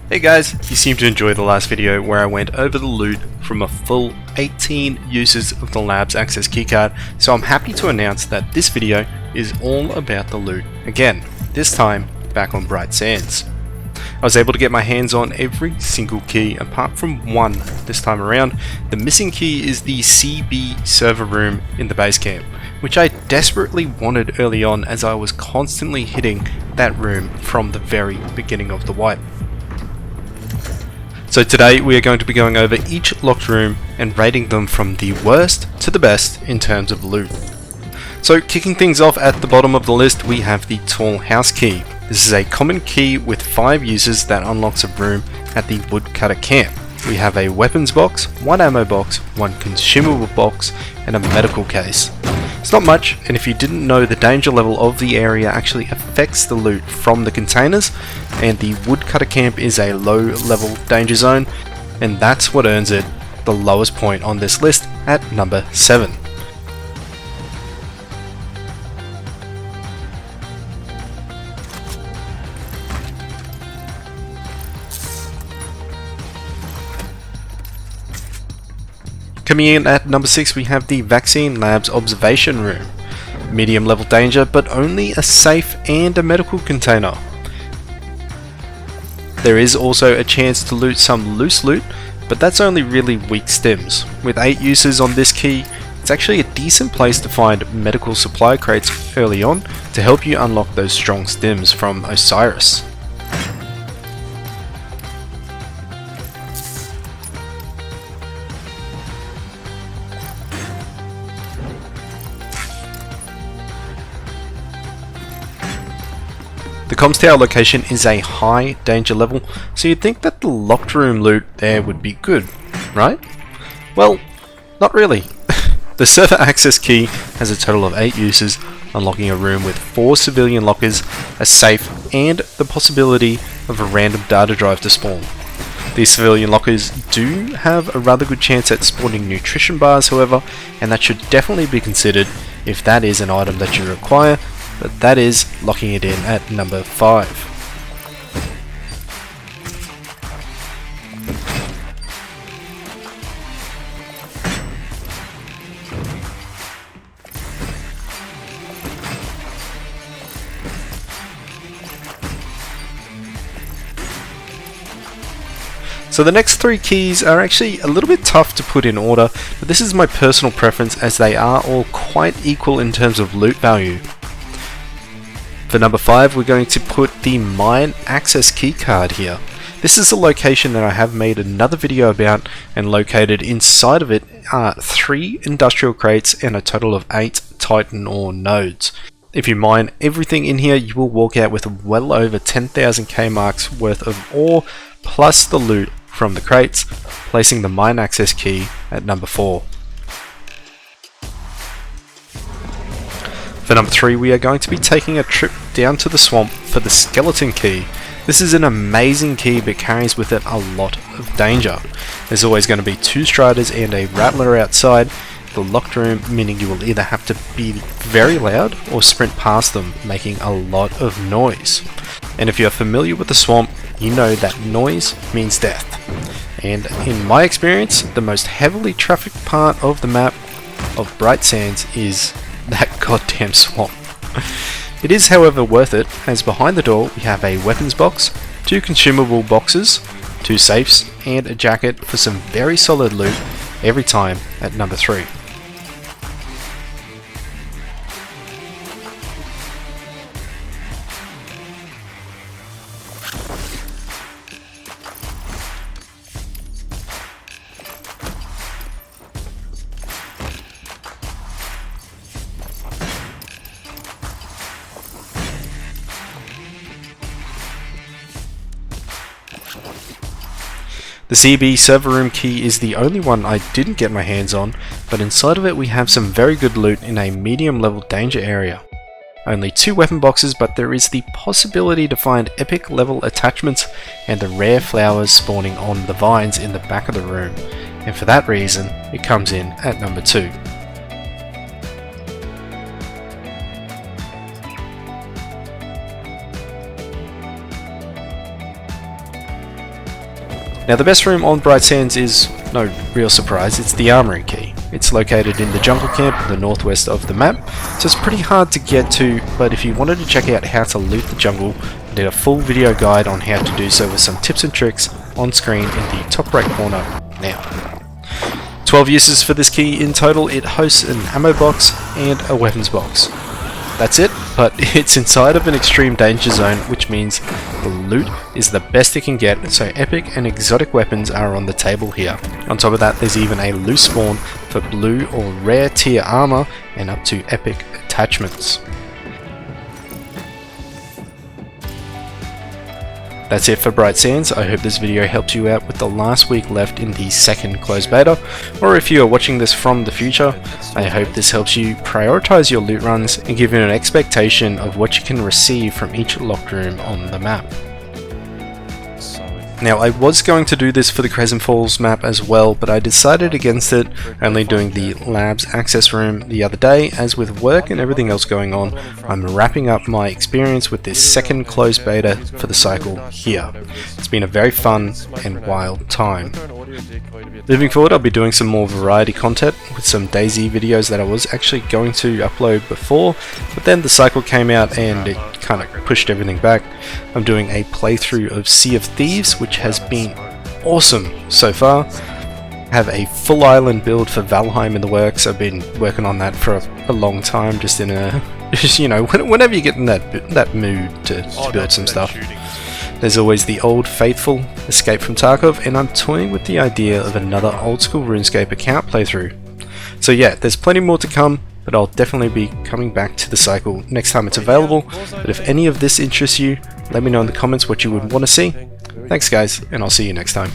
Hey guys, you seem to enjoy the last video where I went over the loot from a full 18 uses of the lab's access keycard, so I'm happy to announce that this video is all about the loot again, this time back on Bright Sands. I was able to get my hands on every single key apart from one this time around. The missing key is the CB server room in the base camp, which I desperately wanted early on as I was constantly hitting that room from the very beginning of the wipe. So today we are going to be going over each locked room and rating them from the worst to the best in terms of loot. So kicking things off at the bottom of the list, we have the Tall House Key. This is a common key with 5 uses that unlocks a room at the Woodcutter camp. We have a weapons box, 1 ammo box, 1 consumable box, and a medical case. It's not much, and if you didn't know, the danger level of the area actually affects the loot from the containers, and the Woodcutter camp is a low level danger zone, and that's what earns it the lowest point on this list at number 7. Coming in at number 6, we have the Vaccine Labs Observation Room. Medium level danger, but only a safe and a medical container. There is also a chance to loot some loose loot, but that's only really weak stims. With 8 uses on this key, it's actually a decent place to find medical supply crates early on to help you unlock those strong stims from Osiris. The comms tower location is a high danger level, so you'd think that the locked room loot there would be good, right? Well, not really. The server access key has a total of 8 uses, unlocking a room with 4 civilian lockers, a safe, and the possibility of a random data drive to spawn. These civilian lockers do have a rather good chance at spawning nutrition bars, however, and that should definitely be considered if that is an item that you require. But that is locking it in at number 5. So the next 3 keys are actually a little bit tough to put in order, but this is my personal preference as they are all quite equal in terms of loot value. For number 5, we're going to put the mine access keycard here. This is a location that I have made another video about, and located inside of it are 3 industrial crates and a total of 8 Titan ore nodes. If you mine everything in here, you will walk out with well over 10,000 K marks worth of ore plus the loot from the crates, placing the mine access key at number 4. For number 3, we are going to be taking a trip down to the swamp for the skeleton key. This is an amazing key but carries with it a lot of danger. There's always going to be 2 striders and a rattler outside the locked room, meaning you will either have to be very loud or sprint past them, making a lot of noise. And if you're familiar with the swamp, you know that noise means death. And in my experience, the most heavily trafficked part of the map of Bright Sands is that goddamn swamp. It is, however, worth it, as behind the door we have a weapons box, 2 consumable boxes, 2 safes, and a jacket for some very solid loot every time at number 3. The CB server room key is the only one I didn't get my hands on, but inside of it we have some very good loot in a medium level danger area. Only 2 weapon boxes, but there is the possibility to find epic level attachments and the rare flowers spawning on the vines in the back of the room, and for that reason it comes in at number 2. Now the best room on Bright Sands is no real surprise, it's the Armory Key. It's located in the jungle camp in the northwest of the map, so it's pretty hard to get to, but if you wanted to check out how to loot the jungle, I did a full video guide on how to do so with some tips and tricks on screen in the top right corner now. 12 uses for this key in total. It hosts an ammo box and a weapons box. That's it, but it's inside of an extreme danger zone, which means the loot is the best it can get, so epic and exotic weapons are on the table here. On top of that, there's even a loose spawn for blue or rare tier armor and up to epic attachments. That's it for Bright Sands. I hope this video helped you out with the last week left in the second closed beta, or if you are watching this from the future, I hope this helps you prioritize your loot runs and give you an expectation of what you can receive from each locked room on the map. Now I was going to do this for the Crescent Falls map as well, but I decided against it, only doing the labs access room the other day, as with work and everything else going on, I'm wrapping up my experience with this second closed beta for the cycle here. It's been a very fun and wild time. Moving forward, I'll be doing some more variety content with some DayZ videos that I was actually going to upload before, but then the cycle came out and it kind of pushed everything back. I'm doing a playthrough of Sea of Thieves, which has been awesome so far. I have a full island build for Valheim in the works. I've been working on that for a long time, just in a, you know, whenever you get in that mood to build some stuff. There's always the old faithful Escape from Tarkov, and I'm toying with the idea of another old school RuneScape account playthrough. So yeah, there's plenty more to come, but I'll definitely be coming back to the cycle next time it's available. But if any of this interests you, let me know in the comments what you would want to see. Thanks guys, and I'll see you next time.